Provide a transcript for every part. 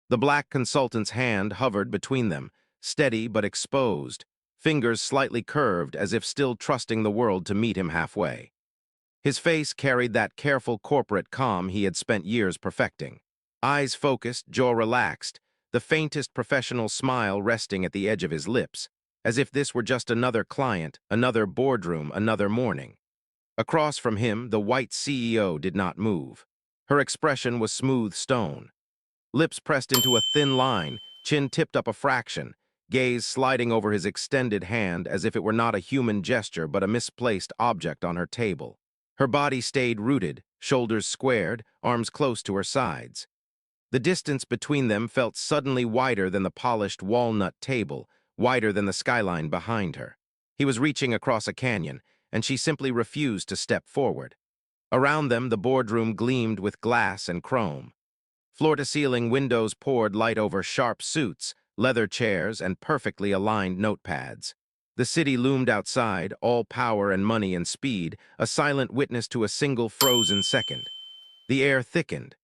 The black consultant's hand hovered between them, steady but exposed, fingers slightly curved as if still trusting the world to meet him halfway. His face carried that careful corporate calm he had spent years perfecting. Eyes focused, jaw relaxed, the faintest professional smile resting at the edge of his lips, as if this were just another client, another boardroom, another morning. Across from him, the white CEO did not move. Her expression was smooth stone. Lips pressed into a thin line, chin tipped up a fraction, gaze sliding over his extended hand as if it were not a human gesture but a misplaced object on her table. Her body stayed rooted, shoulders squared, arms close to her sides. The distance between them felt suddenly wider than the polished walnut table, wider than the skyline behind her. He was reaching across a canyon, and she simply refused to step forward. Around them, the boardroom gleamed with glass and chrome. Floor-to-ceiling windows poured light over sharp suits, leather chairs, and perfectly aligned notepads. The city loomed outside, all power and money and speed, a silent witness to a single frozen second. The air thickened.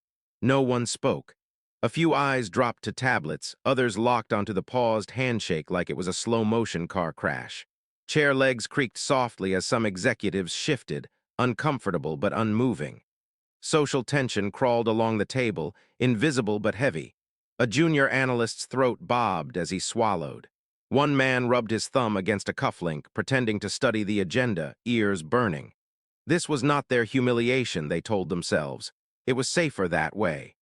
No one spoke. A few eyes dropped to tablets, others locked onto the paused handshake like it was a slow-motion car crash. Chair legs creaked softly as some executives shifted, uncomfortable but unmoving. Social tension crawled along the table, invisible but heavy. A junior analyst's throat bobbed as he swallowed. One man rubbed his thumb against a cufflink, pretending to study the agenda, ears burning. This was not their humiliation, they told themselves. It was safer that way.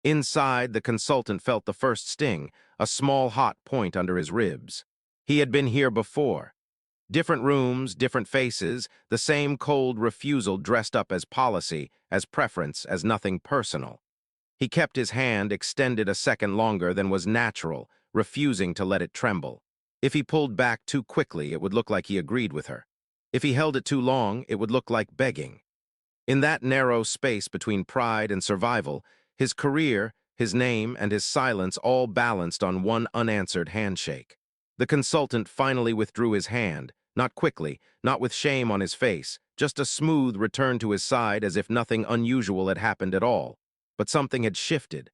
Inside, the consultant felt the first sting, a small hot point under his ribs. He had been here before. Different rooms, different faces, the same cold refusal dressed up as policy, as preference, as nothing personal. He kept his hand extended a second longer than was natural, refusing to let it tremble. If he pulled back too quickly, it would look like he agreed with her. If he held it too long, it would look like begging. In that narrow space between pride and survival, his career, his name, and his silence all balanced on one unanswered handshake. The consultant finally withdrew his hand, not quickly, not with shame on his face, just a smooth return to his side as if nothing unusual had happened at all. But something had shifted.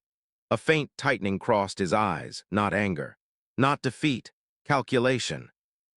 A faint tightening crossed his eyes, not anger, not defeat, calculation.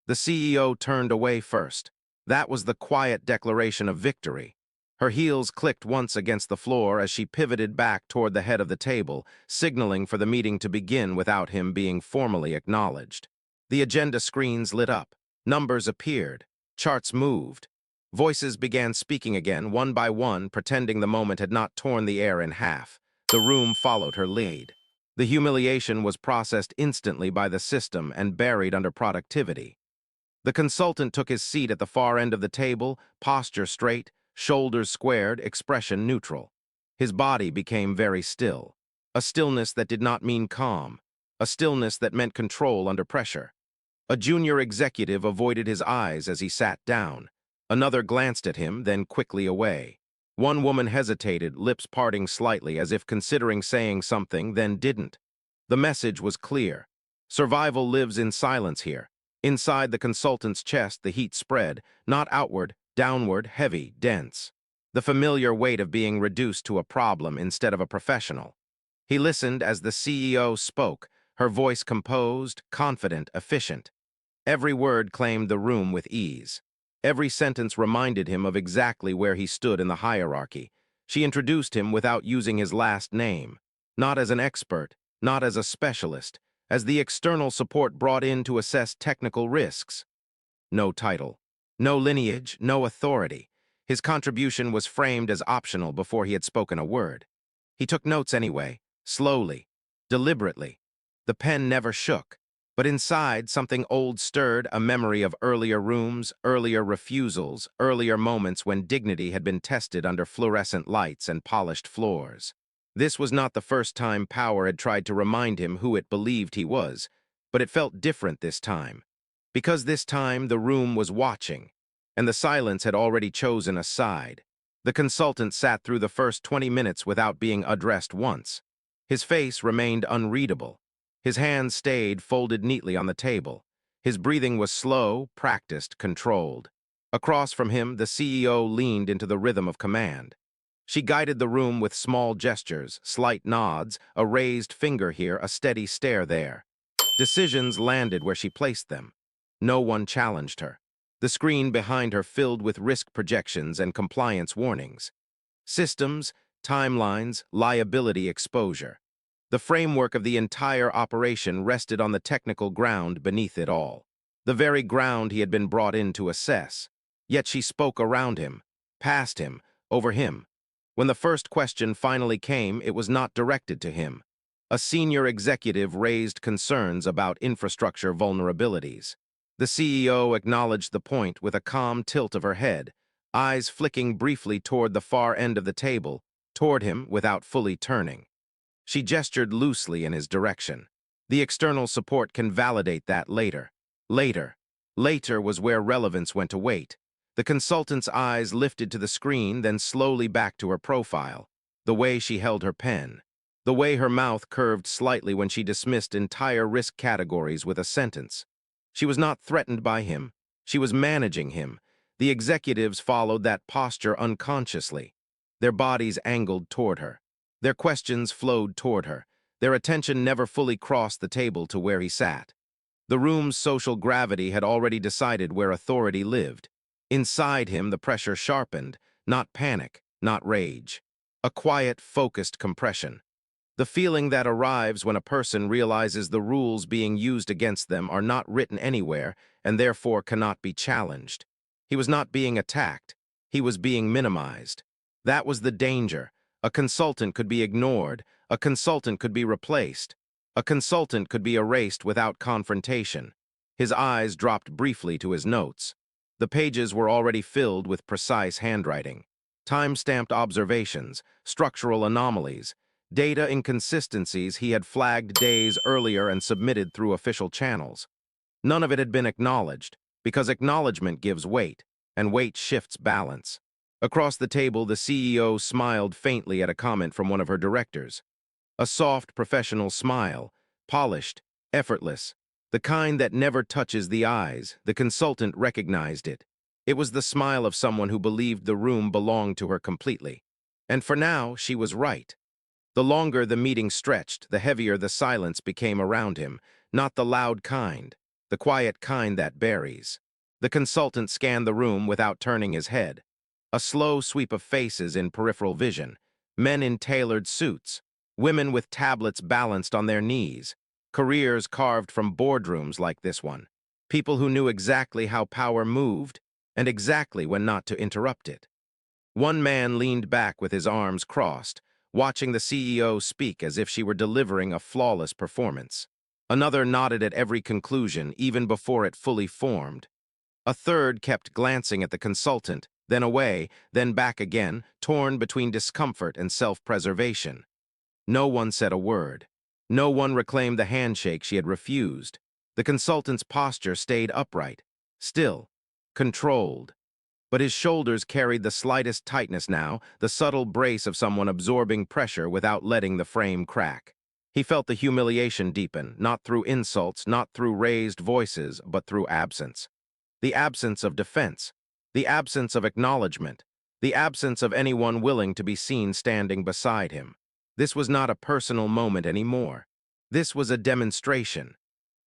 The CEO turned away first. That was the quiet declaration of victory. Her heels clicked once against the floor as she pivoted back toward the head of the table, signaling for the meeting to begin without him being formally acknowledged. The agenda screens lit up. Numbers appeared. Charts moved. Voices began speaking again, one by one, pretending the moment had not torn the air in half. The room followed her lead. The humiliation was processed instantly by the system and buried under productivity. The consultant took his seat at the far end of the table, posture straight, shoulders squared, expression neutral. His body became very still. A stillness that did not mean calm. A stillness that meant control under pressure. A junior executive avoided his eyes as he sat down. Another glanced at him, then quickly away. One woman hesitated, lips parting slightly as if considering saying something, then didn't. The message was clear. Survival lives in silence here. Inside the consultant's chest, the heat spread, not outward, downward, heavy, dense. The familiar weight of being reduced to a problem instead of a professional. He listened as the CEO spoke, her voice composed, confident, efficient. Every word claimed the room with ease. Every sentence reminded him of exactly where he stood in the hierarchy. She introduced him without using his last name. Not as an expert, not as a specialist, as the external support brought in to assess technical risks. No title. No lineage, no authority. His contribution was framed as optional before he had spoken a word. He took notes anyway, slowly, deliberately. The pen never shook. But inside, something old stirred, a memory of earlier rooms, earlier refusals, earlier moments when dignity had been tested under fluorescent lights and polished floors. This was not the first time power had tried to remind him who it believed he was, but it felt different this time. Because this time the room was watching, and the silence had already chosen a side. The consultant sat through the first 20 minutes without being addressed once. His face remained unreadable. His hands stayed folded neatly on the table. His breathing was slow, practiced, controlled. Across from him, the CEO leaned into the rhythm of command. She guided the room with small gestures, slight nods, a raised finger here, a steady stare there. Decisions landed where she placed them. No one challenged her. The screen behind her filled with risk projections and compliance warnings. Systems, timelines, liability exposure. The framework of the entire operation rested on the technical ground beneath it all. The very ground he had been brought in to assess. Yet she spoke around him, past him, over him. When the first question finally came, it was not directed to him. A senior executive raised concerns about infrastructure vulnerabilities. The CEO acknowledged the point with a calm tilt of her head, eyes flicking briefly toward the far end of the table, toward him without fully turning. She gestured loosely in his direction. The external support can validate that later. Later. Later was where relevance went to wait. The consultant's eyes lifted to the screen, then slowly back to her profile. The way she held her pen. The way her mouth curved slightly when she dismissed entire risk categories with a sentence. She was not threatened by him. She was managing him. The executives followed that posture unconsciously. Their bodies angled toward her. Their questions flowed toward her. Their attention never fully crossed the table to where he sat. The room's social gravity had already decided where authority lived. Inside him, the pressure sharpened, not panic, not rage. A quiet, focused compression. The feeling that arrives when a person realizes the rules being used against them are not written anywhere and therefore cannot be challenged. He was not being attacked. He was being minimized. That was the danger. A consultant could be ignored. A consultant could be replaced. A consultant could be erased without confrontation. His eyes dropped briefly to his notes. The pages were already filled with precise handwriting. Time-stamped observations, structural anomalies, data inconsistencies he had flagged days earlier and submitted through official channels. None of it had been acknowledged, because acknowledgement gives weight, and weight shifts balance. Across the table, the CEO smiled faintly at a comment from one of her directors. A soft, professional smile, polished, effortless, the kind that never touches the eyes. The consultant recognized it. It was the smile of someone who believed the room belonged to her completely. And for now, she was right. The longer the meeting stretched, the heavier the silence became around him, not the loud kind, the quiet kind that buries. The consultant scanned the room without turning his head. A slow sweep of faces in peripheral vision, men in tailored suits, women with tablets balanced on their knees, careers carved from boardrooms like this one, people who knew exactly how power moved and exactly when not to interrupt it. One man leaned back with his arms crossed, watching the CEO speak as if she were delivering a flawless performance. Another nodded at every conclusion, even before it fully formed. A third kept glancing at the consultant, then away, then back again, torn between discomfort and self-preservation. No one said a word. No one reclaimed the handshake she had refused. The consultant's posture stayed upright, still, controlled. But his shoulders carried the slightest tightness now, the subtle brace of someone absorbing pressure without letting the frame crack. He felt the humiliation deepen, not through insults, not through raised voices, but through absence. The absence of defense, the absence of acknowledgement, the absence of anyone willing to be seen standing beside him. This was not a personal moment anymore. This was a demonstration.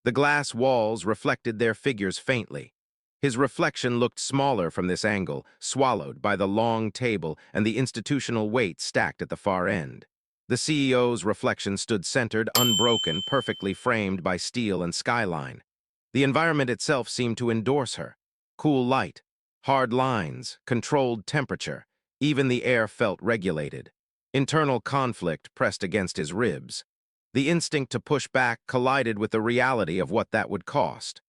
The glass walls reflected their figures faintly. His reflection looked smaller from this angle, swallowed by the long table and the institutional weight stacked at the far end. The CEO's reflection stood centered, unbroken, perfectly framed by steel and skyline. The environment itself seemed to endorse her. Cool light, hard lines, controlled temperature. Even the air felt regulated. Internal conflict pressed against his ribs. The instinct to push back collided with the reality of what that would cost.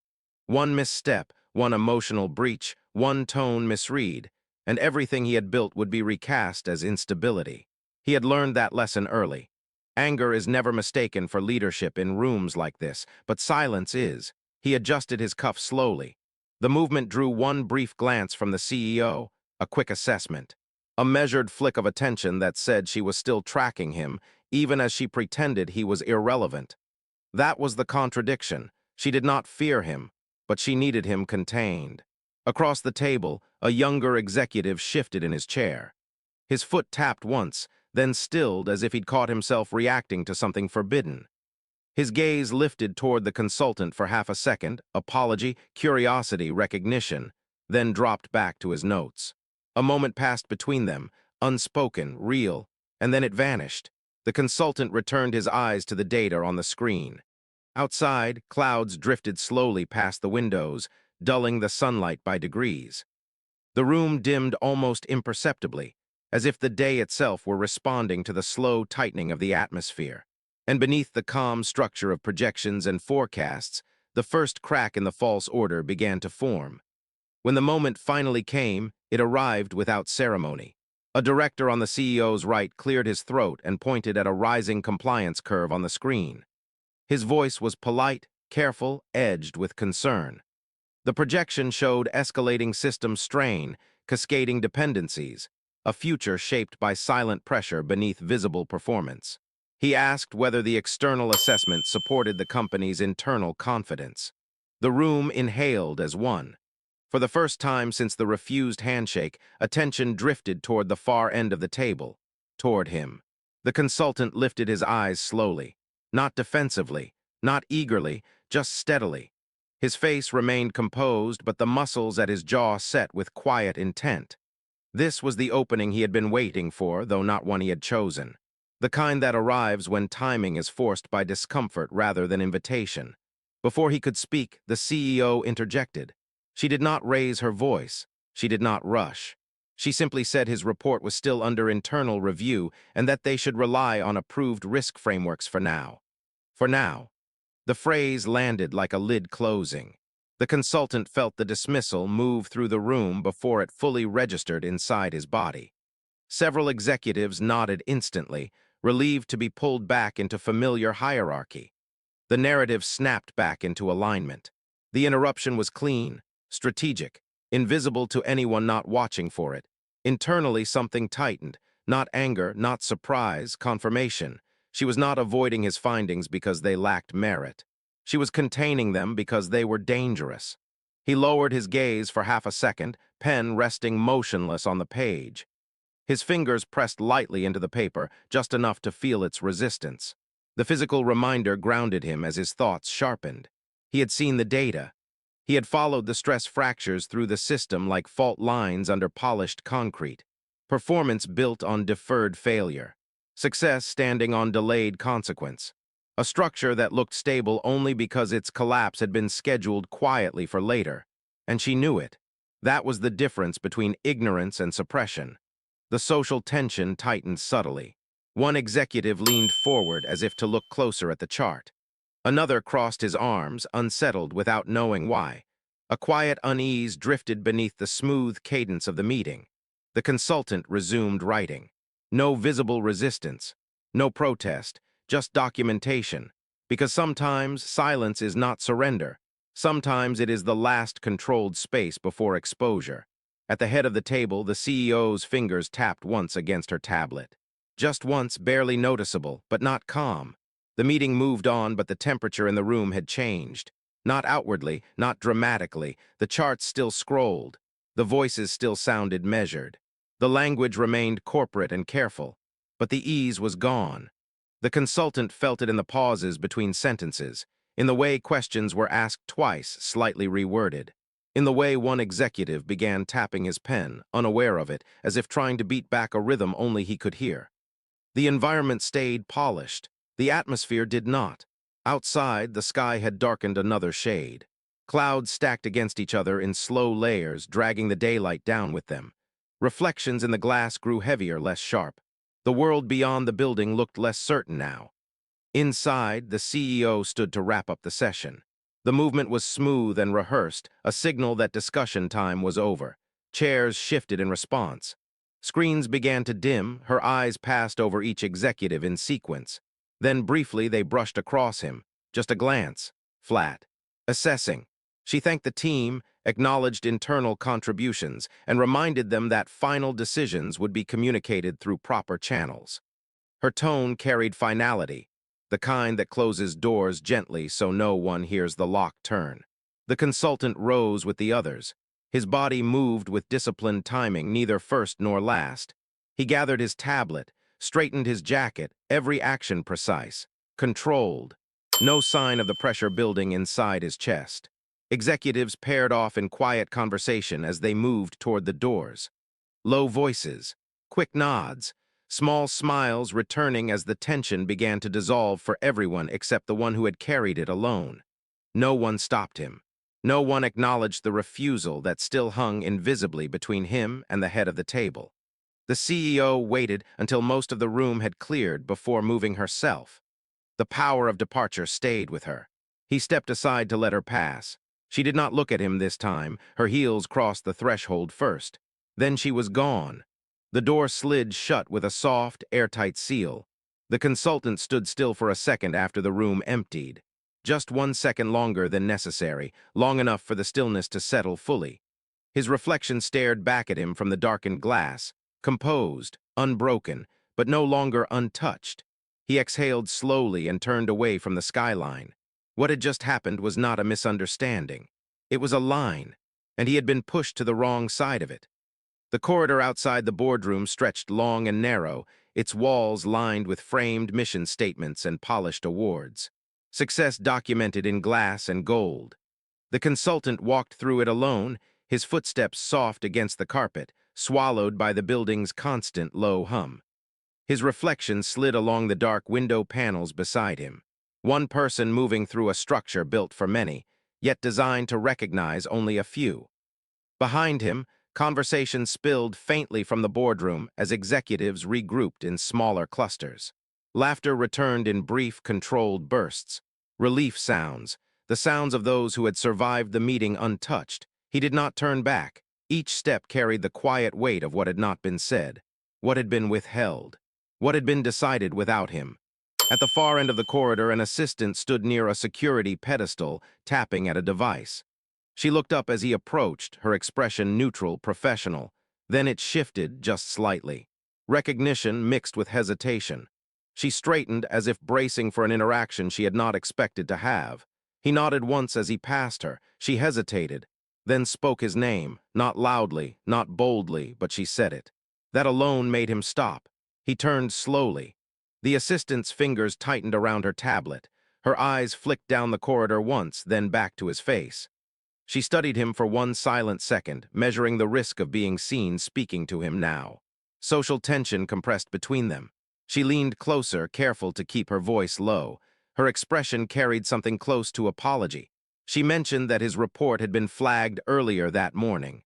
One misstep, one emotional breach, one tone misread, and everything he had built would be recast as instability. He had learned that lesson early. Anger is never mistaken for leadership in rooms like this, but silence is. He adjusted his cuff slowly. The movement drew one brief glance from the CEO, a quick assessment. A measured flick of attention that said she was still tracking him, even as she pretended he was irrelevant. That was the contradiction. She did not fear him, but she needed him contained. Across the table, a younger executive shifted in his chair. His foot tapped once, then stilled as if he'd caught himself reacting to something forbidden. His gaze lifted toward the consultant for half a second, apology, curiosity, recognition, then dropped back to his notes. A moment passed between them, unspoken, real, and then it vanished. The consultant returned his eyes to the data on the screen. Outside, clouds drifted slowly past the windows, dulling the sunlight by degrees. The room dimmed almost imperceptibly, as if the day itself were responding to the slow tightening of the atmosphere. And beneath the calm structure of projections and forecasts, the first crack in the false order began to form. When the moment finally came, it arrived without ceremony. A director on the CEO's right cleared his throat and pointed at a rising compliance curve on the screen. His voice was polite, careful, edged with concern. The projection showed escalating system strain, cascading dependencies, a future shaped by silent pressure beneath visible performance. He asked whether the external assessment supported the company's internal confidence. The room inhaled as one. For the first time since the refused handshake, attention drifted toward the far end of the table, toward him. The consultant lifted his eyes slowly, not defensively, not eagerly, just steadily. His face remained composed, but the muscles at his jaw set with quiet intent. This was the opening he had been waiting for, though not one he had chosen. The kind that arrives when timing is forced by discomfort rather than invitation. Before he could speak, the CEO interjected. She did not raise her voice. She did not rush. She simply said his report was still under internal review and that they should rely on approved risk frameworks for now. For now. The phrase landed like a lid closing. The consultant felt the dismissal move through the room before it fully registered inside his body. Several executives nodded instantly, relieved to be pulled back into familiar hierarchy. The narrative snapped back into alignment. The interruption was clean, strategic, invisible to anyone not watching for it. Internally, something tightened. Not anger, not surprise, confirmation. She was not avoiding his findings because they lacked merit. She was containing them because they were dangerous. He lowered his gaze for half a second, pen resting motionless on the page. His fingers pressed lightly into the paper, just enough to feel its resistance. The physical reminder grounded him as his thoughts sharpened. He had seen the data. He had followed the stress fractures through the system like fault lines under polished concrete. Performance built on deferred failure. Success standing on delayed consequence. A structure that looked stable only because its collapse had been scheduled quietly for later. And she knew it. That was the difference between ignorance and suppression. The social tension tightened subtly. One executive leaned forward as if to look closer at the chart. Another crossed his arms, unsettled without knowing why. A quiet unease drifted beneath the smooth cadence of the meeting. The consultant resumed writing. No visible resistance, no protest, just documentation. Because sometimes silence is not surrender. Sometimes it is the last controlled space before exposure. At the head of the table, the CEO's fingers tapped once against her tablet. Just once, barely noticeable, but not calm. The meeting moved on, but the temperature in the room had changed. Not outwardly, not dramatically. The charts still scrolled. The voices still sounded measured. The language remained corporate and careful, but the ease was gone. The consultant felt it in the pauses between sentences, in the way questions were asked twice, slightly reworded, in the way one executive began tapping his pen, unaware of it, as if trying to beat back a rhythm only he could hear. The environment stayed polished. The atmosphere did not. Outside, the sky had darkened another shade. Clouds stacked against each other in slow layers, dragging the daylight down with them. Reflections in the glass grew heavier, less sharp. The world beyond the building looked less certain now. Inside, the CEO stood to wrap up the session. The movement was smooth and rehearsed, a signal that discussion time was over. Chairs shifted in response. Screens began to dim, her eyes passed over each executive in sequence. Then briefly they brushed across him, just a glance, flat. Assessing. She thanked the team, acknowledged internal contributions, and reminded them that final decisions would be communicated through proper channels. Her tone carried finality, the kind that closes doors gently so no one hears the lock turn. The consultant rose with the others. His body moved with disciplined timing, neither first nor last. He gathered his tablet, straightened his jacket, every action precise, controlled. No sign of the pressure building inside his chest. Executives paired off in quiet conversation as they moved toward the doors. Low voices, quick nods, small smiles returning as the tension began to dissolve for everyone except the one who had carried it alone. No one stopped him. No one acknowledged the refusal that still hung invisibly between him and the head of the table. The CEO waited until most of the room had cleared before moving herself. The power of departure stayed with her. He stepped aside to let her pass. She did not look at him this time. Her heels crossed the threshold first. Then she was gone. The door slid shut with a soft, airtight seal. The consultant stood still for a second after the room emptied. Just 1 second longer than necessary, long enough for the stillness to settle fully. His reflection stared back at him from the darkened glass, composed, unbroken, but no longer untouched. He exhaled slowly and turned away from the skyline. What had just happened was not a misunderstanding. It was a line, and he had been pushed to the wrong side of it. The corridor outside the boardroom stretched long and narrow, its walls lined with framed mission statements and polished awards. Success documented in glass and gold. The consultant walked through it alone, his footsteps soft against the carpet, swallowed by the building's constant low hum. His reflection slid along the dark window panels beside him. One person moving through a structure built for many, yet designed to recognize only a few. Behind him, conversation spilled faintly from the boardroom as executives regrouped in smaller clusters. Laughter returned in brief, controlled bursts. Relief sounds, the sounds of those who had survived the meeting untouched. He did not turn back. Each step carried the quiet weight of what had not been said, what had been withheld, what had been decided without him. At the far end of the corridor, an assistant stood near a security pedestal, tapping at a device. She looked up as he approached, her expression neutral, professional. Then it shifted just slightly. Recognition mixed with hesitation. She straightened as if bracing for an interaction she had not expected to have. He nodded once as he passed her. She hesitated, then spoke his name, not loudly, not boldly, but she said it. That alone made him stop. He turned slowly. The assistant's fingers tightened around her tablet. Her eyes flicked down the corridor once, then back to his face. She studied him for 1 silent second, measuring the risk of being seen speaking to him now. Social tension compressed between them. She leaned closer, careful to keep her voice low. Her expression carried something close to apology. She mentioned that his report had been flagged earlier that morning.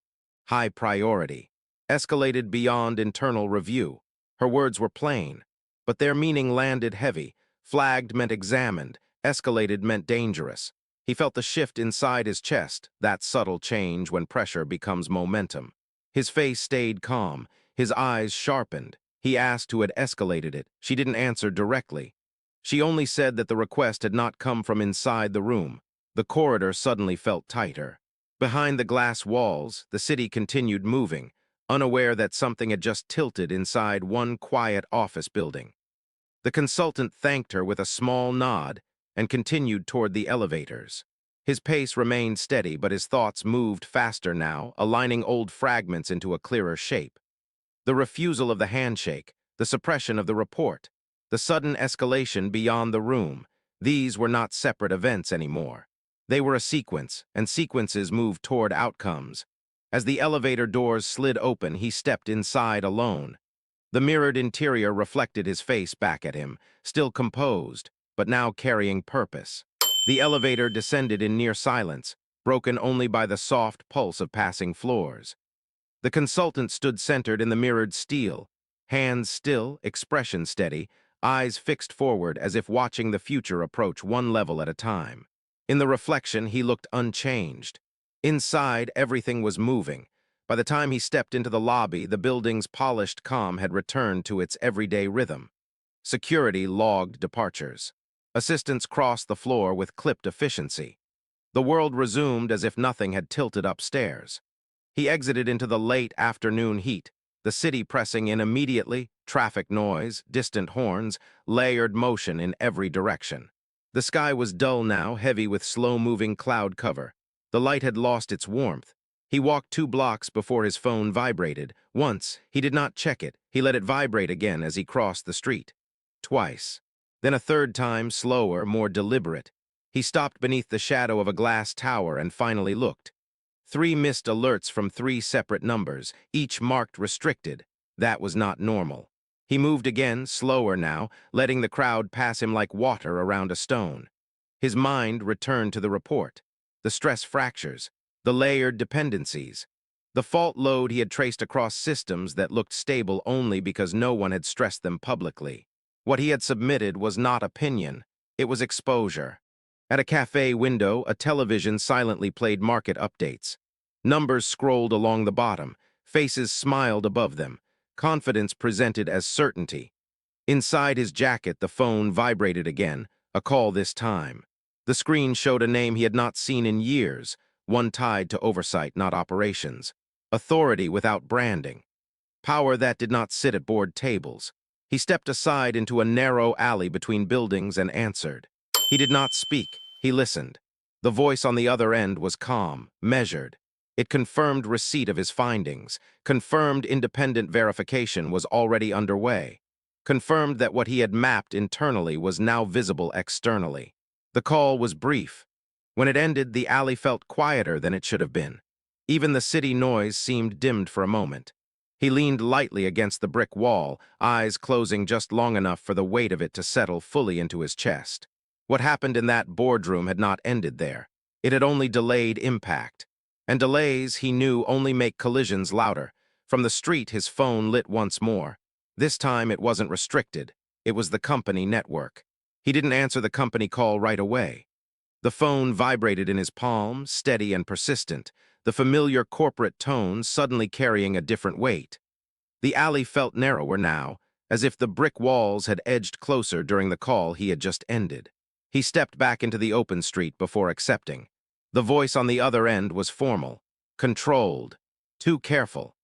High priority. Escalated beyond internal review. Her words were plain, but their meaning landed heavy. Flagged meant examined. Escalated meant dangerous. He felt the shift inside his chest, that subtle change when pressure becomes momentum. His face stayed calm, his eyes sharpened. He asked who had escalated it. She didn't answer directly. She only said that the request had not come from inside the room. The corridor suddenly felt tighter. Behind the glass walls, the city continued moving, unaware that something had just tilted inside one quiet office building. The consultant thanked her with a small nod and continued toward the elevators. His pace remained steady, but his thoughts moved faster now, aligning old fragments into a clearer shape. The refusal of the handshake, the suppression of the report, the sudden escalation beyond the room, these were not separate events anymore. They were a sequence, and sequences moved toward outcomes. As the elevator doors slid open, he stepped inside alone. The mirrored interior reflected his face back at him, still composed, but now carrying purpose. The elevator descended in near silence, broken only by the soft pulse of passing floors. The consultant stood centered in the mirrored steel, hands still, expression steady, eyes fixed forward as if watching the future approach one level at a time. In the reflection, he looked unchanged. Inside, everything was moving. By the time he stepped into the lobby, the building's polished calm had returned to its everyday rhythm. Security logged departures. Assistants crossed the floor with clipped efficiency. The world resumed as if nothing had tilted upstairs. He exited into the late afternoon heat, the city pressing in immediately, traffic noise, distant horns, layered motion in every direction. The sky was dull now, heavy with slow-moving cloud cover. The light had lost its warmth. He walked 2 blocks before his phone vibrated. Once, he did not check it. He let it vibrate again as he crossed the street. Twice. Then a third time, slower, more deliberate. He stopped beneath the shadow of a glass tower and finally looked. 3 missed alerts from 3 separate numbers, each marked restricted. That was not normal. He moved again, slower now, letting the crowd pass him like water around a stone. His mind returned to the report. The stress fractures, the layered dependencies, the fault load he had traced across systems that looked stable only because no one had stressed them publicly. What he had submitted was not opinion, it was exposure. At a cafe window, a television silently played market updates. Numbers scrolled along the bottom, faces smiled above them, confidence presented as certainty. Inside his jacket, the phone vibrated again, a call this time. The screen showed a name he had not seen in years, one tied to oversight, not operations. Authority without branding. Power that did not sit at board tables. He stepped aside into a narrow alley between buildings and answered. He did not speak, he listened. The voice on the other end was calm, measured. It confirmed receipt of his findings, confirmed independent verification was already underway, confirmed that what he had mapped internally was now visible externally. The call was brief. When it ended, the alley felt quieter than it should have been. Even the city noise seemed dimmed for a moment. He leaned lightly against the brick wall, eyes closing just long enough for the weight of it to settle fully into his chest. What happened in that boardroom had not ended there. It had only delayed impact. And delays, he knew, only make collisions louder. From the street, his phone lit once more. This time, it wasn't restricted. It was the company network. He didn't answer the company call right away. The phone vibrated in his palm, steady and persistent, the familiar corporate tone suddenly carrying a different weight. The alley felt narrower now, as if the brick walls had edged closer during the call he had just ended. He stepped back into the open street before accepting. The voice on the other end was formal, controlled, too careful.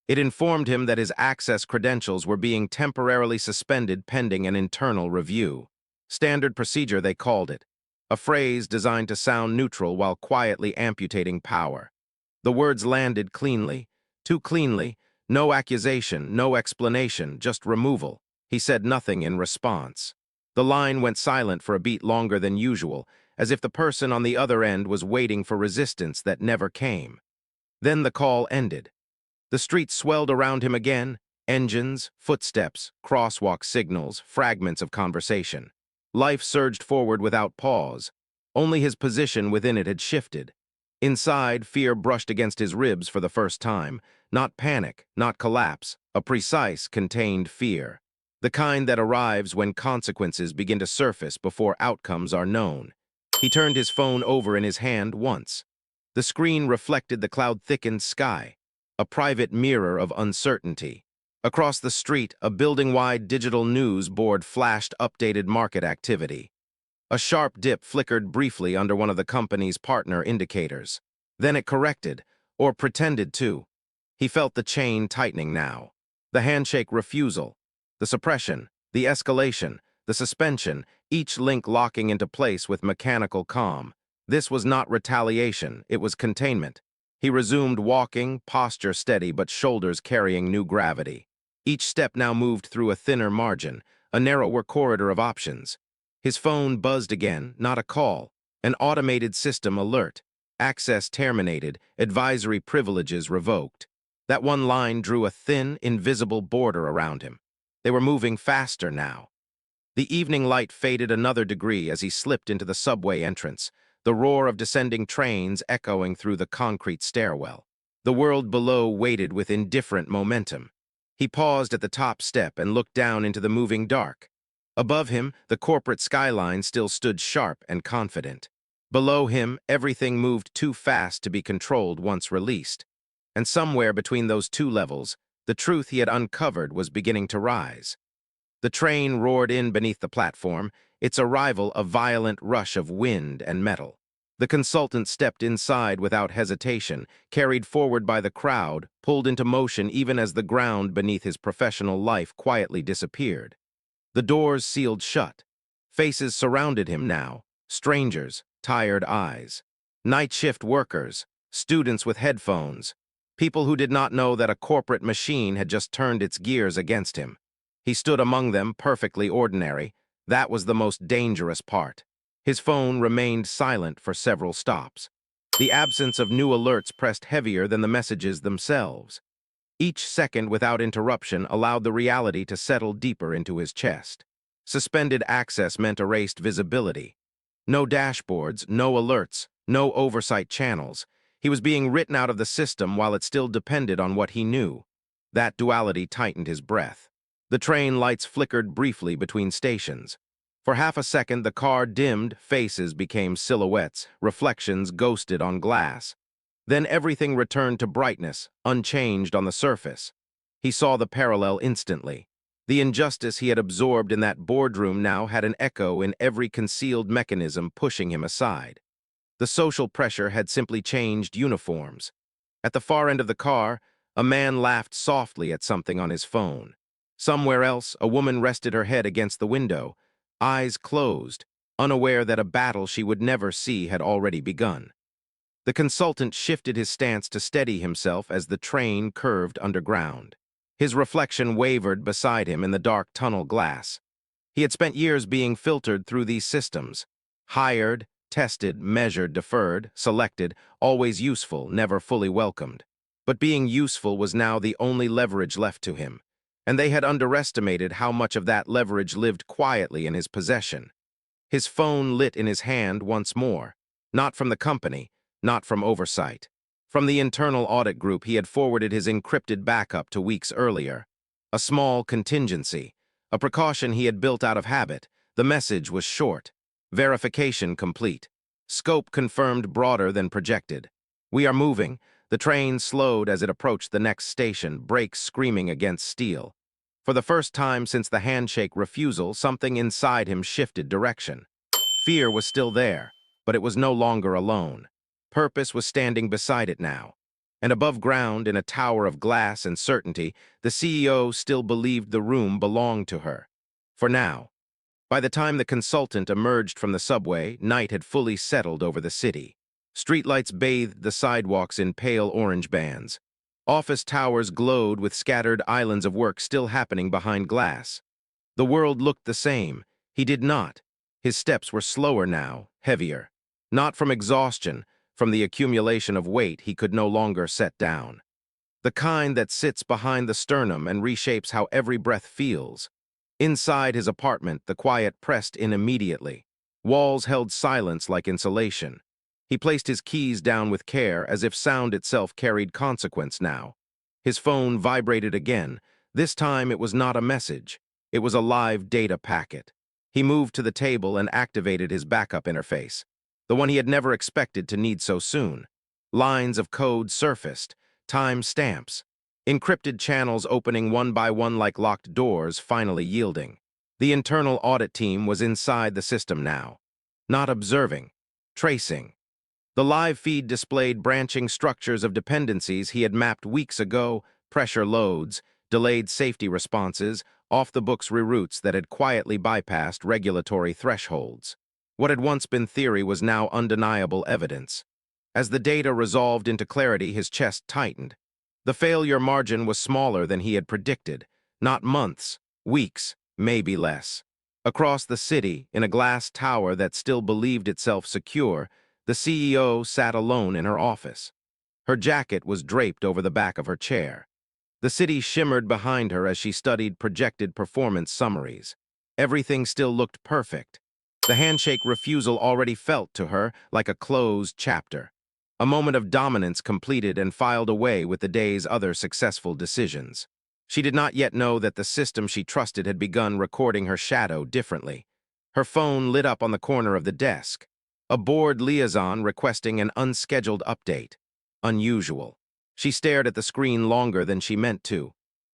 It informed him that his access credentials were being temporarily suspended pending an internal review. Standard procedure, they called it. A phrase designed to sound neutral while quietly amputating power. The words landed cleanly, too cleanly, no accusation, no explanation, just removal. He said nothing in response. The line went silent for a beat longer than usual, as if the person on the other end was waiting for resistance that never came. Then the call ended. The street swelled around him again, engines, footsteps, crosswalk signals, fragments of conversation. Life surged forward without pause. Only his position within it had shifted. Inside, fear brushed against his ribs for the first time. Not panic, not collapse, a precise, contained fear. The kind that arrives when consequences begin to surface before outcomes are known. He turned his phone over in his hand once. The screen reflected the cloud-thickened sky, a private mirror of uncertainty. Across the street, a building-wide digital news board flashed updated market activity. A sharp dip flickered briefly under one of the company's partner indicators. Then it corrected, or pretended to. He felt the chain tightening now. The handshake refusal, the suppression, the escalation, the suspension, each link locking into place with mechanical calm. This was not retaliation, it was containment. He resumed walking, posture steady but shoulders carrying new gravity. Each step now moved through a thinner margin, a narrower corridor of options. His phone buzzed again, not a call, an automated system alert. Access terminated, advisory privileges revoked. That one line drew a thin, invisible border around him. They were moving faster now. The evening light faded another degree as he slipped into the subway entrance, the roar of descending trains echoing through the concrete stairwell. The world below waited with indifferent momentum. He paused at the top step and looked down into the moving dark. Above him, the corporate skyline still stood sharp and confident. Below him, everything moved too fast to be controlled once released. And somewhere between those two levels, the truth he had uncovered was beginning to rise. The train roared in beneath the platform, its arrival a violent rush of wind and metal. The consultant stepped inside without hesitation, carried forward by the crowd, pulled into motion even as the ground beneath his professional life quietly disappeared. The doors sealed shut. Faces surrounded him now, strangers, tired eyes. Night shift workers, students with headphones, people who did not know that a corporate machine had just turned its gears against him. He stood among them, perfectly ordinary. That was the most dangerous part. His phone remained silent for several stops. The absence of new alerts pressed heavier than the messages themselves. Each second without interruption allowed the reality to settle deeper into his chest. Suspended access meant erased visibility. No dashboards, no alerts, no oversight channels. He was being written out of the system while it still depended on what he knew. That duality tightened his breath. The train lights flickered briefly between stations. For half a second, the car dimmed, faces became silhouettes, reflections ghosted on glass. Then everything returned to brightness, unchanged on the surface. He saw the parallel instantly. The injustice he had absorbed in that boardroom now had an echo in every concealed mechanism pushing him aside. The social pressure had simply changed uniforms. At the far end of the car, a man laughed softly at something on his phone. Somewhere else, a woman rested her head against the window, eyes closed, unaware that a battle she would never see had already begun. The consultant shifted his stance to steady himself as the train curved underground. His reflection wavered beside him in the dark tunnel glass. He had spent years being filtered through these systems. Hired, tested, measured, deferred, selected, always useful, never fully welcomed. But being useful was now the only leverage left to him, and they had underestimated how much of that leverage lived quietly in his possession. His phone lit in his hand once more, not from the company, not from oversight. From the internal audit group he had forwarded his encrypted backup to weeks earlier. A small contingency, a precaution he had built out of habit. The message was short. Verification complete. Scope confirmed broader than projected. We are moving. The train slowed as it approached the next station, brakes screaming against steel. For the first time since the handshake refusal, something inside him shifted direction. Fear was still there, but it was no longer alone. Purpose was standing beside it now. And above ground, in a tower of glass and certainty, the CEO still believed the room belonged to her. For now. By the time the consultant emerged from the subway, night had fully settled over the city. Streetlights bathed the sidewalks in pale orange bands. Office towers glowed with scattered islands of work still happening behind glass. The world looked the same. He did not. His steps were slower now, heavier. Not from exhaustion, from the accumulation of weight he could no longer set down. The kind that sits behind the sternum and reshapes how every breath feels. Inside his apartment, the quiet pressed in immediately. Walls held silence like insulation. He placed his keys down with care, as if sound itself carried consequence now. His phone vibrated again. This time it was not a message. It was a live data packet. He moved to the table and activated his backup interface, the one he had never expected to need so soon. Lines of code surfaced, time stamps, encrypted channels opening one by one like locked doors, finally yielding. The internal audit team was inside the system now. Not observing, tracing. The live feed displayed branching structures of dependencies he had mapped weeks ago, pressure loads, delayed safety responses, off-the-books reroutes that had quietly bypassed regulatory thresholds. What had once been theory was now undeniable evidence. As the data resolved into clarity, his chest tightened. The failure margin was smaller than he had predicted. Not months, weeks, maybe less. Across the city, in a glass tower that still believed itself secure, the CEO sat alone in her office. Her jacket was draped over the back of her chair. The city shimmered behind her as she studied projected performance summaries. Everything still looked perfect. The handshake refusal already felt to her like a closed chapter. A moment of dominance completed and filed away with the day's other successful decisions. She did not yet know that the system she trusted had begun recording her shadow differently. Her phone lit up on the corner of the desk. A board liaison requesting an unscheduled update. Unusual. She stared at the screen longer than she meant to.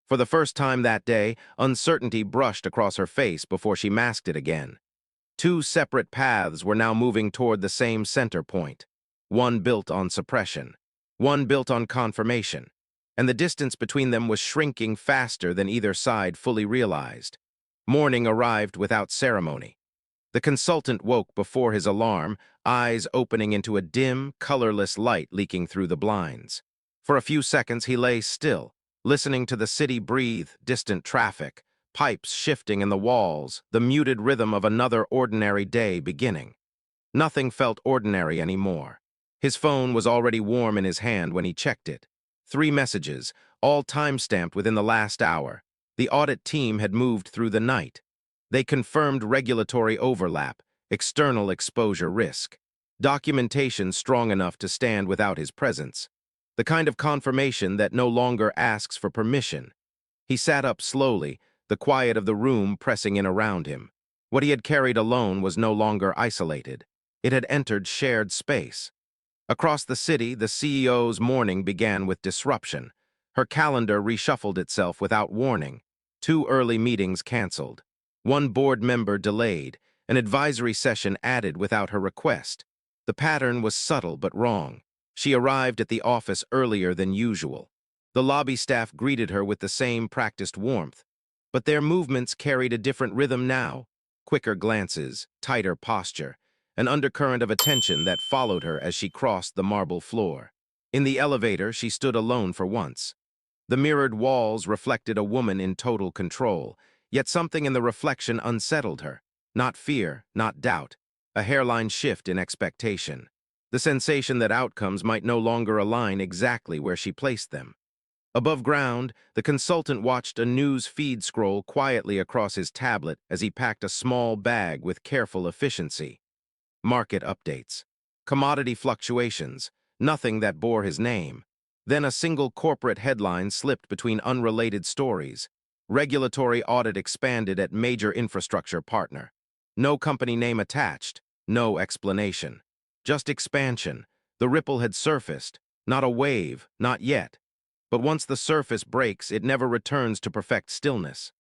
For the first time that day, uncertainty brushed across her face before she masked it again. Two separate paths were now moving toward the same center point. One built on suppression. One built on confirmation. And the distance between them was shrinking faster than either side fully realized. Morning arrived without ceremony. The consultant woke before his alarm, eyes opening into a dim, colorless light leaking through the blinds. For a few seconds he lay still, listening to the city breathe, distant traffic, pipes shifting in the walls, the muted rhythm of another ordinary day beginning. Nothing felt ordinary anymore. His phone was already warm in his hand when he checked it. 3 messages, all time-stamped within the last hour. The audit team had moved through the night. They confirmed regulatory overlap, external exposure risk, documentation strong enough to stand without his presence, the kind of confirmation that no longer asks for permission. He sat up slowly, the quiet of the room pressing in around him. What he had carried alone was no longer isolated. It had entered shared space. Across the city, the CEO's morning began with disruption. Her calendar reshuffled itself without warning. 2 early meetings canceled. 1 board member delayed. An advisory session added without her request. The pattern was subtle but wrong. She arrived at the office earlier than usual. The lobby staff greeted her with the same practiced warmth. But their movements carried a different rhythm now. Quicker glances, tighter posture, an undercurrent of attention that followed her as she crossed the marble floor. In the elevator, she stood alone for once. The mirrored walls reflected a woman in total control, yet something in the reflection unsettled her. Not fear, not doubt, a hairline shift in expectation. The sensation that outcomes might no longer align exactly where she placed them. Above ground, the consultant watched a news feed scroll quietly across his tablet as he packed a small bag with careful efficiency. Market updates, commodity fluctuations, nothing that bore his name. Then a single corporate headline slipped between unrelated stories. Regulatory audit expanded at major infrastructure partner. No company name attached, no explanation. Just expansion. The ripple had surfaced, not a wave, not yet. But once the surface breaks, it never returns to perfect stillness.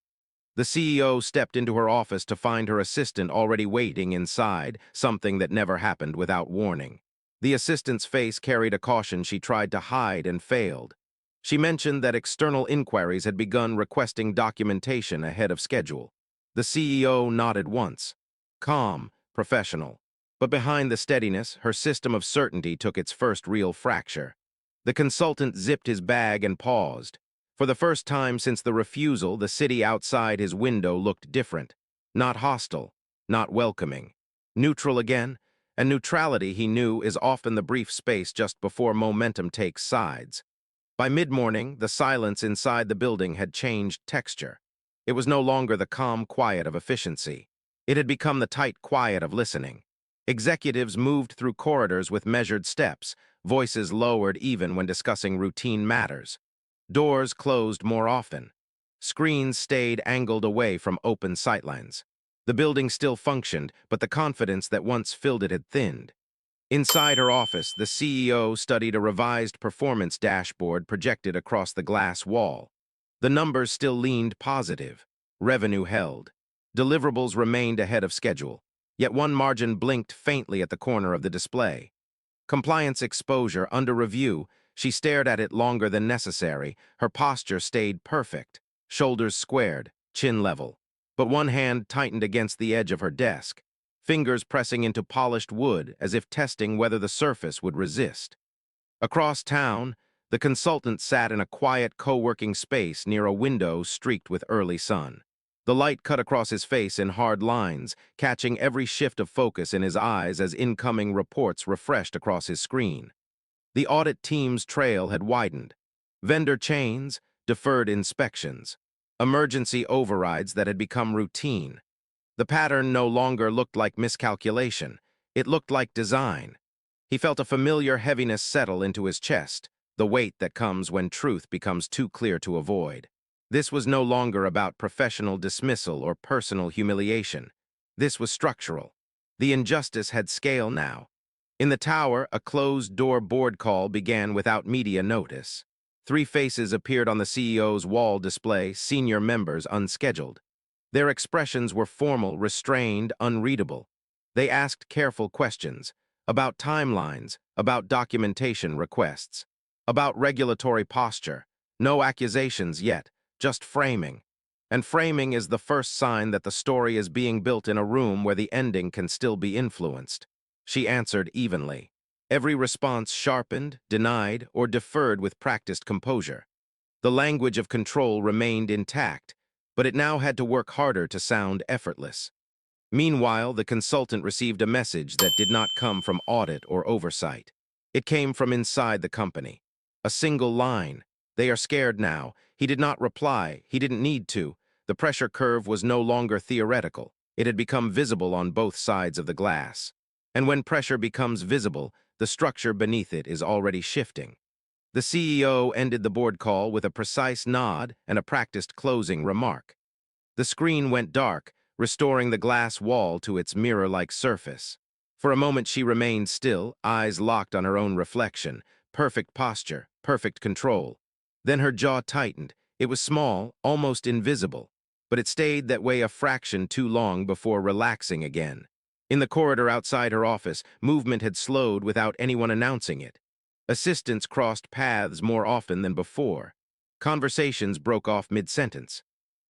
The CEO stepped into her office to find her assistant already waiting inside, something that never happened without warning. The assistant's face carried a caution she tried to hide and failed. She mentioned that external inquiries had begun requesting documentation ahead of schedule. The CEO nodded once. Calm, professional. But behind the steadiness, her system of certainty took its first real fracture. The consultant zipped his bag and paused. For the first time since the refusal, the city outside his window looked different. Not hostile, not welcoming. Neutral again, and neutrality, he knew, is often the brief space just before momentum takes sides. By mid-morning, the silence inside the building had changed texture. It was no longer the calm quiet of efficiency. It had become the tight quiet of listening. Executives moved through corridors with measured steps, voices lowered even when discussing routine matters. Doors closed more often. Screens stayed angled away from open sightlines. The building still functioned, but the confidence that once filled it had thinned. Inside her office, the CEO studied a revised performance dashboard projected across the glass wall. The numbers still leaned positive. Revenue held. Deliverables remained ahead of schedule, yet one margin blinked faintly at the corner of the display. Compliance exposure under review. She stared at it longer than necessary. Her posture stayed perfect, shoulders squared, chin level. But one hand tightened against the edge of her desk, fingers pressing into polished wood as if testing whether the surface would resist. Across town, the consultant sat in a quiet co-working space near a window streaked with early sun. The light cut across his face in hard lines, catching every shift of focus in his eyes as incoming reports refreshed across his screen. The audit team's trail had widened. Vendor chains, deferred inspections, emergency overrides that had become routine. The pattern no longer looked like miscalculation. It looked like design. He felt a familiar heaviness settle into his chest, the weight that comes when truth becomes too clear to avoid. This was no longer about professional dismissal or personal humiliation. This was structural. The injustice had scale now. In the tower, a closed-door board call began without media notice. 3 faces appeared on the CEO's wall display, senior members unscheduled. Their expressions were formal, restrained, unreadable. They asked careful questions about timelines, about documentation requests, about regulatory posture. No accusations yet, just framing. And framing is the first sign that the story is being built in a room where the ending can still be influenced. She answered evenly. Every response sharpened, denied, or deferred with practiced composure. The language of control remained intact, but it now had to work harder to sound effortless. Meanwhile, the consultant received a message that did not come from audit or oversight. It came from inside the company. A single line. They are scared now. He did not reply. He didn't need to. The pressure curve was no longer theoretical. It had become visible on both sides of the glass. And when pressure becomes visible, the structure beneath it is already shifting. The CEO ended the board call with a precise nod and a practiced closing remark. The screen went dark, restoring the glass wall to its mirror-like surface. For a moment she remained still, eyes locked on her own reflection. Perfect posture, perfect control. Then her jaw tightened. It was small, almost invisible, but it stayed that way a fraction too long before relaxing again. In the corridor outside her office, movement had slowed without anyone announcing it. Assistants crossed paths more often than before. Conversations broke off mid-sentence.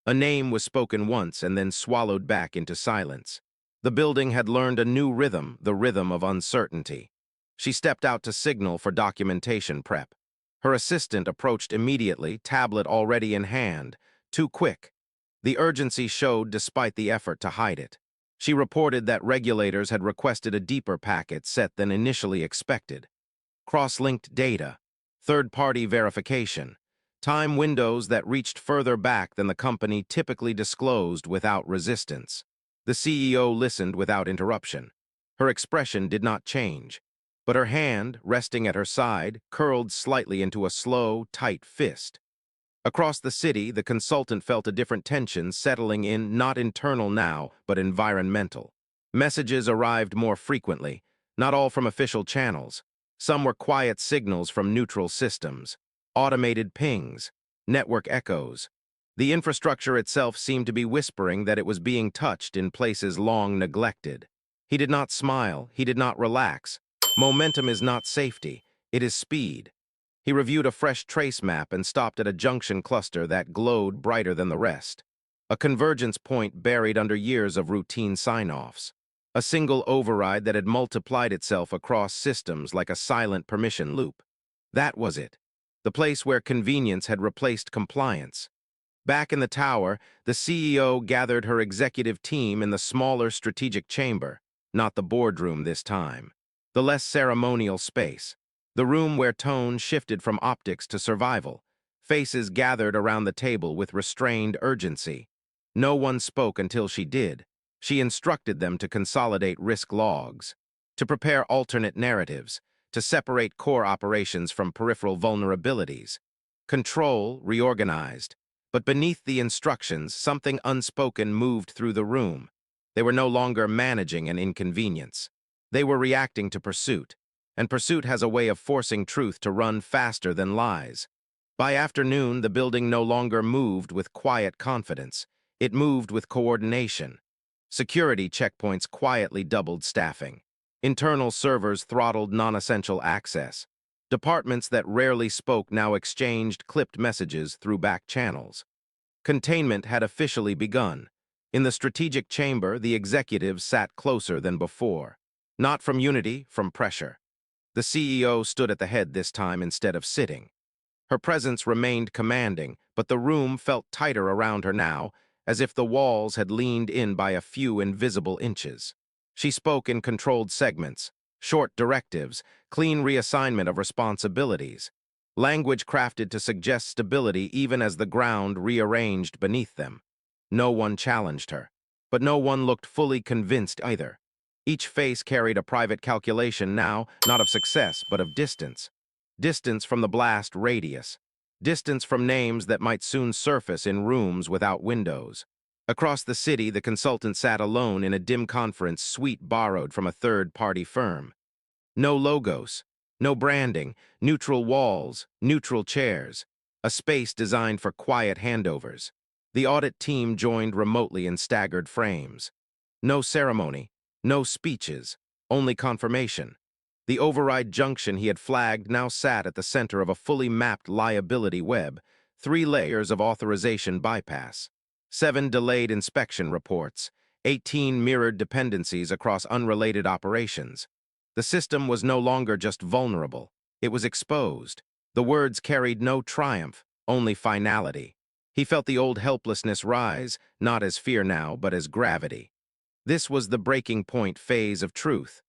A name was spoken once and then swallowed back into silence. The building had learned a new rhythm, the rhythm of uncertainty. She stepped out to signal for documentation prep. Her assistant approached immediately, tablet already in hand. Too quick. The urgency showed despite the effort to hide it. She reported that regulators had requested a deeper packet set than initially expected. Cross-linked data, third-party verification, time windows that reached further back than the company typically disclosed without resistance. The CEO listened without interruption. Her expression did not change, but her hand, resting at her side, curled slightly into a slow, tight fist. Across the city, the consultant felt a different tension settling in, not internal now, but environmental. Messages arrived more frequently, not all from official channels. Some were quiet signals from neutral systems, automated pings, network echoes. The infrastructure itself seemed to be whispering that it was being touched in places long neglected. He did not smile, he did not relax. Momentum is not safety, it is speed. He reviewed a fresh trace map and stopped at a junction cluster that glowed brighter than the rest. A convergence point buried under years of routine sign-offs. A single override that had multiplied itself across systems like a silent permission loop. That was it. The place where convenience had replaced compliance. Back in the tower, the CEO gathered her executive team in the smaller strategic chamber, not the boardroom this time. The less ceremonial space. The room where tone shifted from optics to survival. Faces gathered around the table with restrained urgency. No one spoke until she did. She instructed them to consolidate risk logs, to prepare alternate narratives, to separate core operations from peripheral vulnerabilities. Control reorganized. But beneath the instructions, something unspoken moved through the room. They were no longer managing an inconvenience. They were reacting to pursuit. And pursuit has a way of forcing truth to run faster than lies. By afternoon, the building no longer moved with quiet confidence. It moved with coordination. Security checkpoints quietly doubled staffing. Internal servers throttled non-essential access. Departments that rarely spoke now exchanged clipped messages through back channels. Containment had officially begun. In the strategic chamber, the executives sat closer than before. Not from unity, from pressure. The CEO stood at the head this time instead of sitting. Her presence remained commanding, but the room felt tighter around her now, as if the walls had leaned in by a few invisible inches. She spoke in controlled segments, short directives, clean reassignment of responsibilities, language crafted to suggest stability even as the ground rearranged beneath them. No one challenged her, but no one looked fully convinced either. Each face carried a private calculation now, not of success, but of distance. Distance from the blast radius. Distance from names that might soon surface in rooms without windows. Across the city, the consultant sat alone in a dim conference suite borrowed from a third-party firm. No logos, no branding, neutral walls, neutral chairs. A space designed for quiet handovers. The audit team joined remotely in staggered frames. No ceremony. No speeches, only confirmation. The override junction he had flagged now sat at the center of a fully mapped liability web, 3 layers of authorization bypass. 7 delayed inspection reports, 18 mirrored dependencies across unrelated operations. The system was no longer just vulnerable, it was exposed. The words carried no triumph, only finality. He felt the old helplessness rise, not as fear now, but as gravity. This was the breaking point phase of truth.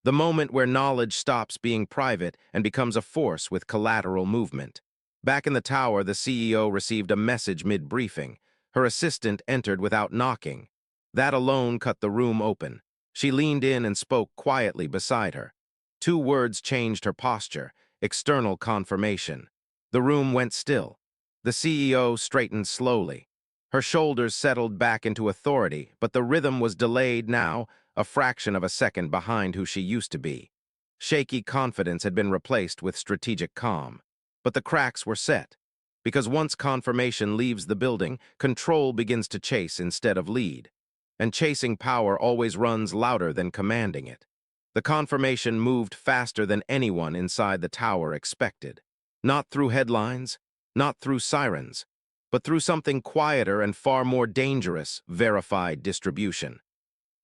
The moment where knowledge stops being private and becomes a force with collateral movement. Back in the tower, the CEO received a message mid-briefing. Her assistant entered without knocking. That alone cut the room open. She leaned in and spoke quietly beside her. 2 words changed her posture: external confirmation. The room went still. The CEO straightened slowly. Her shoulders settled back into authority, but the rhythm was delayed now, a fraction of a second behind who she used to be. Shaky confidence had been replaced with strategic calm. But the cracks were set. Because once confirmation leaves the building, control begins to chase instead of lead. And chasing power always runs louder than commanding it. The confirmation moved faster than anyone inside the tower expected. Not through headlines, not through sirens, but through something quieter and far more dangerous: verified distribution.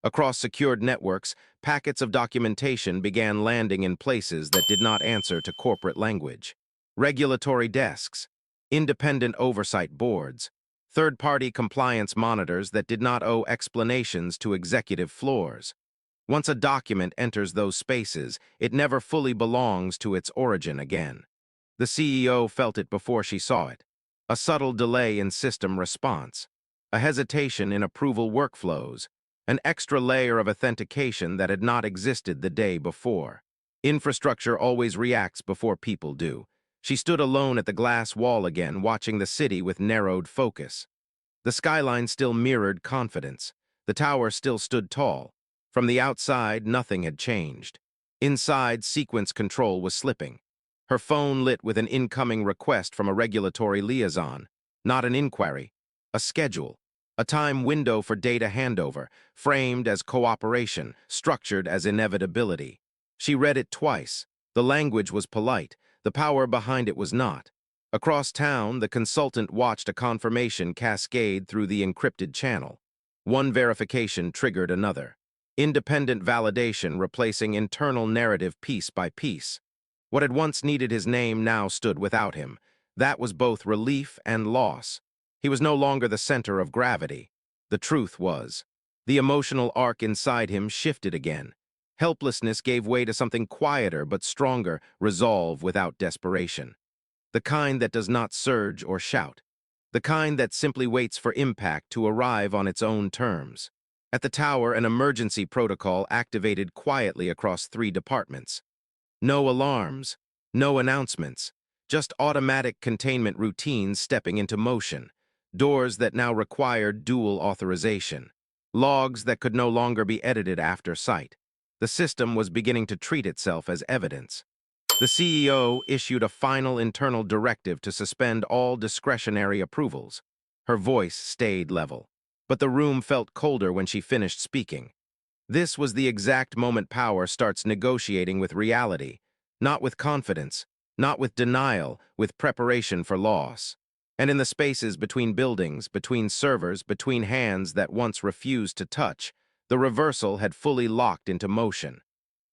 Across secured networks, packets of documentation began landing in places that did not answer to corporate language. Regulatory desks, independent oversight boards, third-party compliance monitors that did not owe explanations to executive floors. Once a document enters those spaces, it never fully belongs to its origin again. The CEO felt it before she saw it. A subtle delay in system response, a hesitation in approval workflows, an extra layer of authentication that had not existed the day before. Infrastructure always reacts before people do. She stood alone at the glass wall again, watching the city with narrowed focus. The skyline still mirrored confidence. The tower still stood tall. From the outside, nothing had changed. Inside, sequence control was slipping. Her phone lit with an incoming request from a regulatory liaison. Not an inquiry, a schedule. A time window for data handover, framed as cooperation, structured as inevitability. She read it twice. The language was polite. The power behind it was not. Across town, the consultant watched a confirmation cascade through the encrypted channel. One verification triggered another. Independent validation replacing internal narrative piece by piece. What had once needed his name now stood without him. That was both relief and loss. He was no longer the center of gravity. The truth was. The emotional arc inside him shifted again. Helplessness gave way to something quieter but stronger: resolve without desperation. The kind that does not surge or shout. The kind that simply waits for impact to arrive on its own terms. At the tower, an emergency protocol activated quietly across 3 departments. No alarms, no announcements, just automatic containment routines stepping into motion. Doors that now required dual authorization. Logs that could no longer be edited after sight. The system was beginning to treat itself as evidence. The CEO issued a final internal directive to suspend all discretionary approvals. Her voice stayed level. But the room felt colder when she finished speaking. This was the exact moment power starts negotiating with reality. Not with confidence, not with denial, with preparation for loss. And in the spaces between buildings, between servers, between hands that once refused to touch, the reversal had fully locked into motion.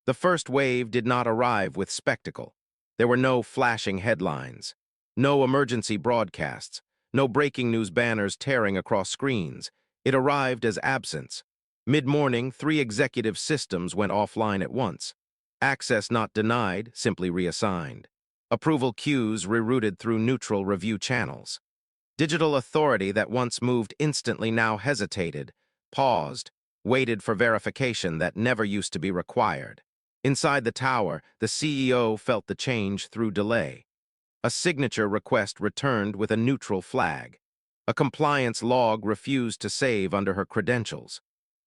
The first wave did not arrive with spectacle. There were no flashing headlines, no emergency broadcasts, no breaking news banners tearing across screens. It arrived as absence. Mid-morning, 3 executive systems went offline at once. Access not denied, simply reassigned. Approval queues rerouted through neutral review channels. Digital authority that once moved instantly now hesitated, paused, waited for verification that never used to be required. Inside the tower, the CEO felt the change through delay. A signature request returned with a neutral flag. A compliance log refused to save under her credentials.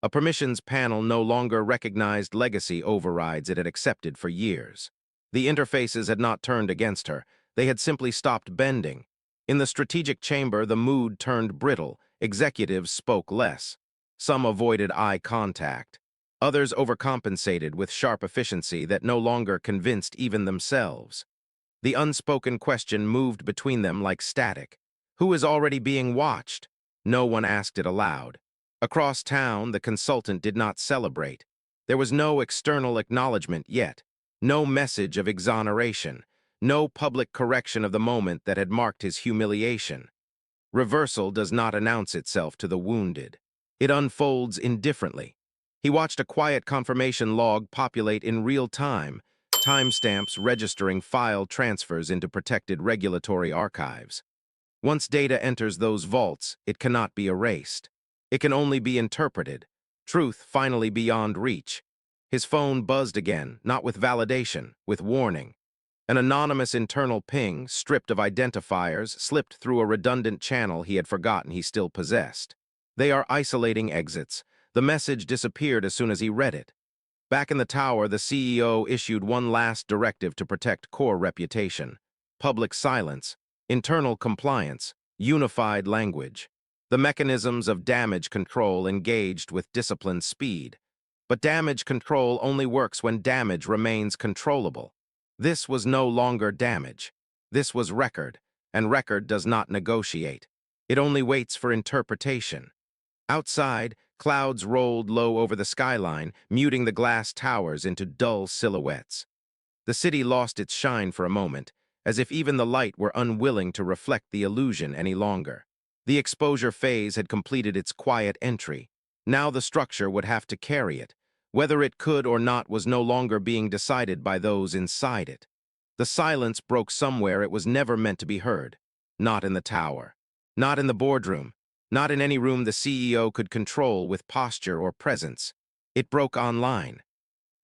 A permissions panel no longer recognized legacy overrides it had accepted for years. The interfaces had not turned against her. They had simply stopped bending. In the strategic chamber, the mood turned brittle. Executives spoke less. Some avoided eye contact. Others overcompensated with sharp efficiency that no longer convinced even themselves. The unspoken question moved between them like static. Who is already being watched? No one asked it aloud. Across town, the consultant did not celebrate. There was no external acknowledgement yet, no message of exoneration, no public correction of the moment that had marked his humiliation. Reversal does not announce itself to the wounded. It unfolds indifferently. He watched a quiet confirmation log populate in real time, timestamps registering file transfers into protected regulatory archives. Once data enters those vaults, it cannot be erased. It can only be interpreted. Truth finally beyond reach. His phone buzzed again, not with validation, with warning. An anonymous internal ping, stripped of identifiers, slipped through a redundant channel he had forgotten he still possessed. They are isolating exits. The message disappeared as soon as he read it. Back in the tower, the CEO issued one last directive to protect core reputation. Public silence, internal compliance, unified language. The mechanisms of damage control engaged with disciplined speed. But damage control only works when damage remains controllable. This was no longer damage. This was record, and record does not negotiate. It only waits for interpretation. Outside, clouds rolled low over the skyline, muting the glass towers into dull silhouettes. The city lost its shine for a moment, as if even the light were unwilling to reflect the illusion any longer. The exposure phase had completed its quiet entry. Now the structure would have to carry it. Whether it could or not was no longer being decided by those inside it. The silence broke somewhere it was never meant to be heard. Not in the tower. Not in the boardroom. Not in any room the CEO could control with posture or presence. It broke online.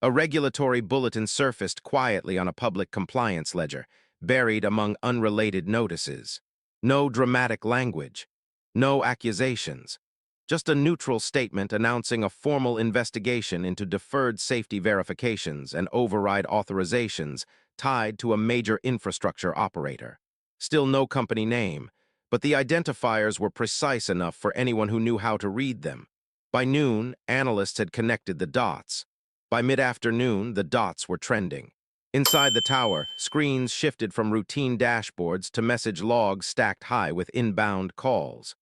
A regulatory bulletin surfaced quietly on a public compliance ledger, buried among unrelated notices. No dramatic language. No accusations. Just a neutral statement announcing a formal investigation into deferred safety verifications and override authorizations tied to a major infrastructure operator. Still no company name, but the identifiers were precise enough for anyone who knew how to read them. By noon, analysts had connected the dots. By mid-afternoon, the dots were trending. Inside the tower, screens shifted from routine dashboards to message logs stacked high with inbound calls.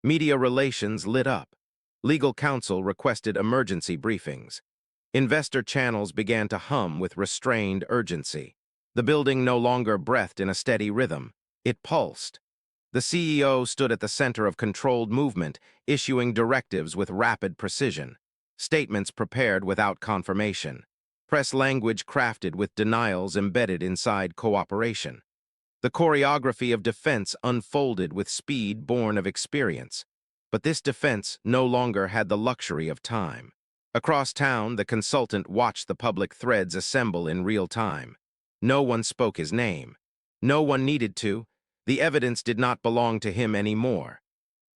Media relations lit up. Legal counsel requested emergency briefings. Investor channels began to hum with restrained urgency. The building no longer breathed in a steady rhythm. It pulsed. The CEO stood at the center of controlled movement, issuing directives with rapid precision. Statements prepared without confirmation. Press language crafted with denials embedded inside cooperation. The choreography of defense unfolded with speed born of experience. But this defense no longer had the luxury of time. Across town, the consultant watched the public threads assemble in real time. No one spoke his name. No one needed to. The evidence did not belong to him anymore.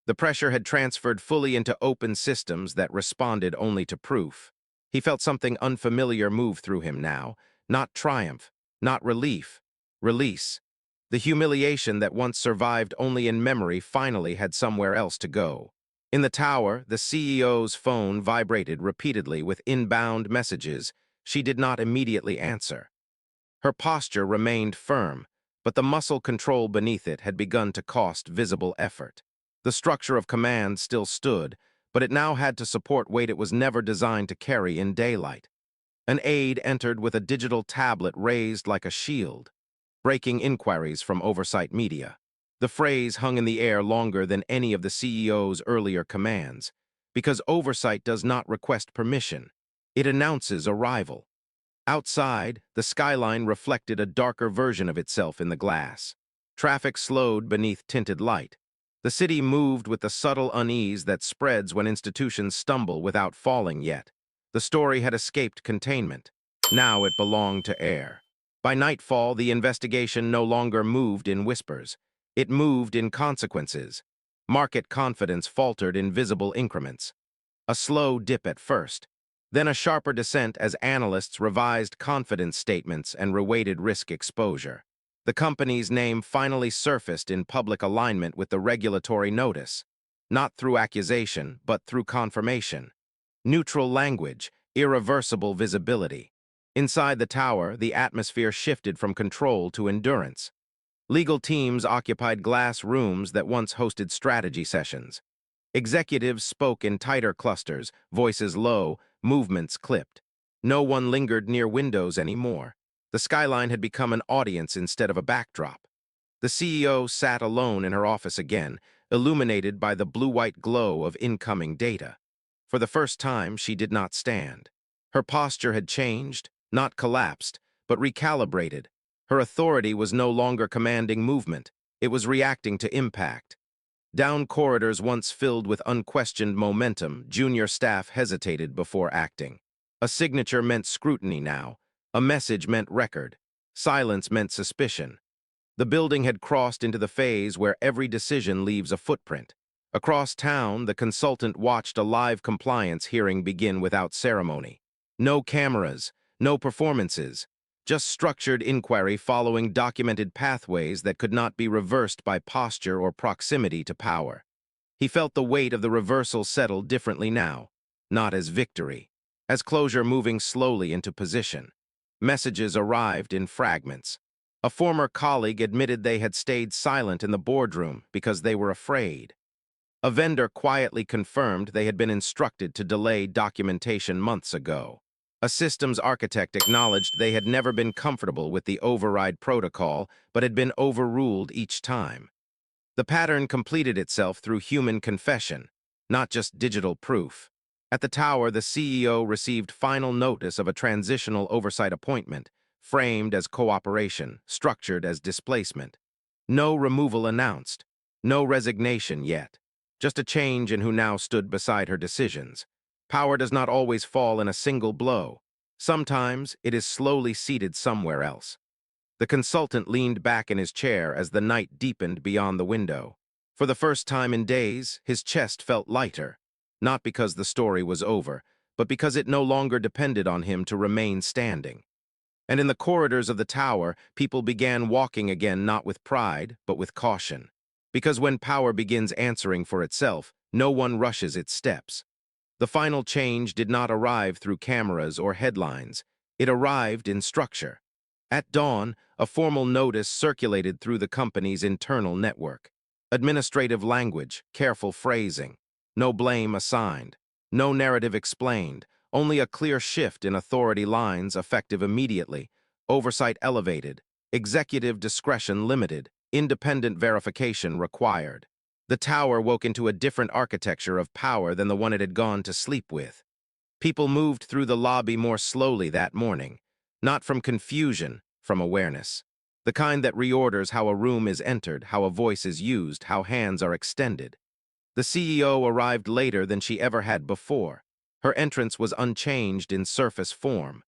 The pressure had transferred fully into open systems that responded only to proof. He felt something unfamiliar move through him now. Not triumph, not relief. Release. The humiliation that once survived only in memory finally had somewhere else to go. In the tower, the CEO's phone vibrated repeatedly with inbound messages. She did not immediately answer. Her posture remained firm, but the muscle control beneath it had begun to cost visible effort. The structure of command still stood, but it now had to support weight it was never designed to carry in daylight. An aide entered with a digital tablet raised like a shield, breaking inquiries from oversight media. The phrase hung in the air longer than any of the CEO's earlier commands, because oversight does not request permission. It announces arrival. Outside, the skyline reflected a darker version of itself in the glass. Traffic slowed beneath tinted light. The city moved with the subtle unease that spreads when institutions stumble without falling yet. The story had escaped containment. Now it belonged to air. By nightfall, the investigation no longer moved in whispers. It moved in consequences. Market confidence faltered in visible increments. A slow dip at first, then a sharper descent as analysts revised confidence statements and reweighted risk exposure. The company's name finally surfaced in public alignment with the regulatory notice, not through accusation, but through confirmation. Neutral language, irreversible visibility. Inside the tower, the atmosphere shifted from control to endurance. Legal teams occupied glass rooms that once hosted strategy sessions. Executives spoke in tighter clusters, voices low, movements clipped. No one lingered near windows anymore. The skyline had become an audience instead of a backdrop. The CEO sat alone in her office again, illuminated by the blue-white glow of incoming data. For the first time, she did not stand. Her posture had changed, not collapsed, but recalibrated. Her authority was no longer commanding movement. It was reacting to impact. Down corridors once filled with unquestioned momentum, junior staff hesitated before acting. A signature meant scrutiny now. A message meant record. Silence meant suspicion. The building had crossed into the phase where every decision leaves a footprint. Across town, the consultant watched a live compliance hearing begin without ceremony. No cameras, no performances, just structured inquiry following documented pathways that could not be reversed by posture or proximity to power. He felt the weight of the reversal settle differently now, not as victory, as closure moving slowly into position. Messages arrived in fragments. A former colleague admitted they had stayed silent in the boardroom because they were afraid. A vendor quietly confirmed they had been instructed to delay documentation months ago. A systems architect acknowledged they had never been comfortable with the override protocol, but had been overruled each time. The pattern completed itself through human confession, not just digital proof. At the tower, the CEO received final notice of a transitional oversight appointment, framed as cooperation, structured as displacement. No removal announced, no resignation yet, just a change in who now stood beside her decisions. Power does not always fall in a single blow. Sometimes it is slowly seated somewhere else. The consultant leaned back in his chair as the night deepened beyond the window. For the first time in days, his chest felt lighter, not because the story was over, but because it no longer depended on him to remain standing. And in the corridors of the tower, people began walking again not with pride, but with caution. Because when power begins answering for itself, no one rushes its steps. The final change did not arrive through cameras or headlines. It arrived in structure. At dawn, a formal notice circulated through the company's internal network. Administrative language, careful phrasing, no blame assigned, no narrative explained, only a clear shift in authority lines effective immediately, oversight elevated, executive discretion limited, independent verification required. The tower woke into a different architecture of power than the one it had gone to sleep with. People moved through the lobby more slowly that morning, not from confusion, from awareness. The kind that reorders how a room is entered, how a voice is used, how hands are extended. The CEO arrived later than she ever had before. Her entrance was unchanged in surface form.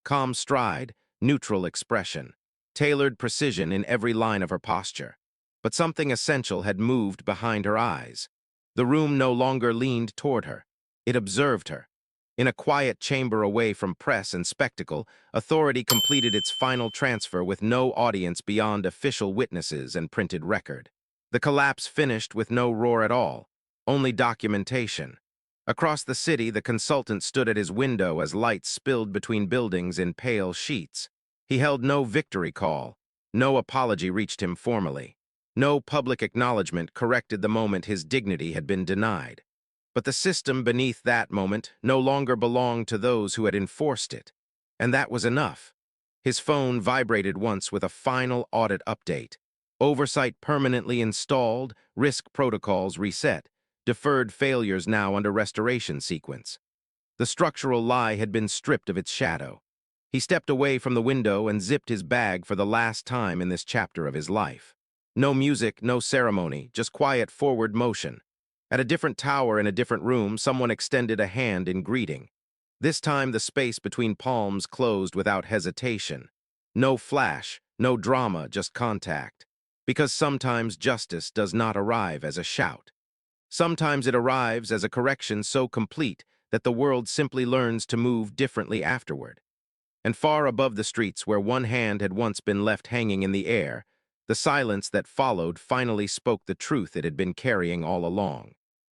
Calm stride, neutral expression, tailored precision in every line of her posture. But something essential had moved behind her eyes. The room no longer leaned toward her. It observed her. In a quiet chamber away from press and spectacle, authority completed its final transfer with no audience beyond official witnesses and printed record. The collapse finished with no roar at all, only documentation. Across the city, the consultant stood at his window as lights spilled between buildings in pale sheets. He held no victory call. No apology reached him formally. No public acknowledgement corrected the moment his dignity had been denied. But the system beneath that moment no longer belonged to those who had enforced it. And that was enough. His phone vibrated once with a final audit update. Oversight permanently installed, risk protocols reset, deferred failures now under restoration sequence. The structural lie had been stripped of its shadow. He stepped away from the window and zipped his bag for the last time in this chapter of his life. No music, no ceremony, just quiet forward motion. At a different tower in a different room, someone extended a hand in greeting. This time the space between palms closed without hesitation. No flash, no drama, just contact. Because sometimes justice does not arrive as a shout. Sometimes it arrives as a correction so complete that the world simply learns to move differently afterward. And far above the streets where one hand had once been left hanging in the air, the silence that followed finally spoke the truth it had been carrying all along.